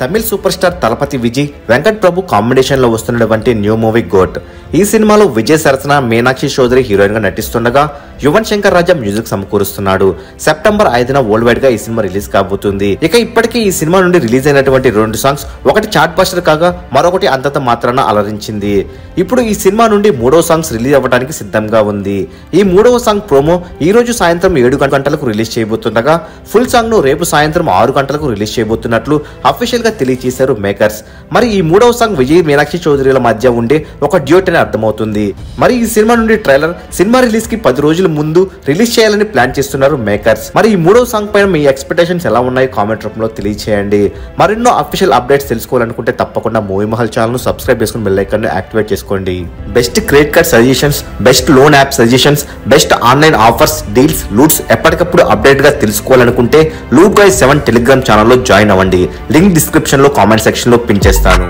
తమిళ super star Thalapathy Vijay Venkat ప్రభు combination లో వస్తున్నటువంటి new movie goat. ఈ సినిమాలో విజయ్ సరసన మీనాక్షి చౌదరి హీరోయిన్ గా నటిస్తుండగా Yuvan Shankar Raja music సమకూరుస్తున్నాడు. September 5న world wide గా ఈ సినిమా రిలీజ్ కాబోతుంది. ఇక ఇప్పటికే ఈ సినిమా నుండి రిలీజ్ అయినటువంటి 2 సాంగ్స్, ఒకటి చాట్ బస్టర్ కాగా మరొకటి అంతంత మాత్రాన అలరించింది. ఇప్పుడు ఈ సినిమా నుండి 3వ సాంగ్స్ రిలీజ్ అవ్వడానికి సిద్ధంగా ఉంది. ఈ 3వ సాంగ్ ప్రోమో ఈ రోజు సాయంత్రం 7 గంటలకు రిలీజ్ చేయబోతుండగా ఫుల్ సాంగ్ ను రేపు సాయంత్రం 6 గంటలకు రిలీజ్ చేయబోతున్నట్లు అఫీషియల్ గా తెలియజేశారు మేకర్స్. మరి ఈ 3వ సాంగ్ విజయ్ మీనాక్షి చౌదరిల మధ్య ఉండే ఒక డ్యూట్ అని అర్థమవుతుంది. మరి ఈ సినిమా నుండి ట్రైలర్ సినిమా రిలీజ్ కి 10 రోజుల ముందు రిలీజ్ చేయాలని ప్లాన్ చేస్తున్నారు మేకర్స్. మరి ఈ 3వ సాంగ్ పైన మీ ఎక్స్పెక్టేషన్స్ ఎలా ఉన్నాయో కామెంట్ రూపంలో తెలియచేయండి. మరెన్నో అఫీషియల్ అప్డేట్స్ తెలుసుకోవాలనుకుంటే తప్పకుండా మూవీ మహల్ ఛానల్ ను సబ్స్క్రైబ్ చేసుకుని బెల్ ఐకాన్ ను యాక్టివేట్ చేసుకోండి. Best credit card suggestions, best loan app suggestions, best online offers, deals, loots ఎప్పటికప్పుడు అప్డేట్ గా తెలుసుకోవాలనుకుంటే లూట్ గైస్ 7 టెలిగ్రామ్ ఛానల్లో జాయిన్ అవ్వండి. లింక్ డిస్క్రిప్షన్ లో కామెంట్ సెక్షన్ లో పిన్ చేస్తాను.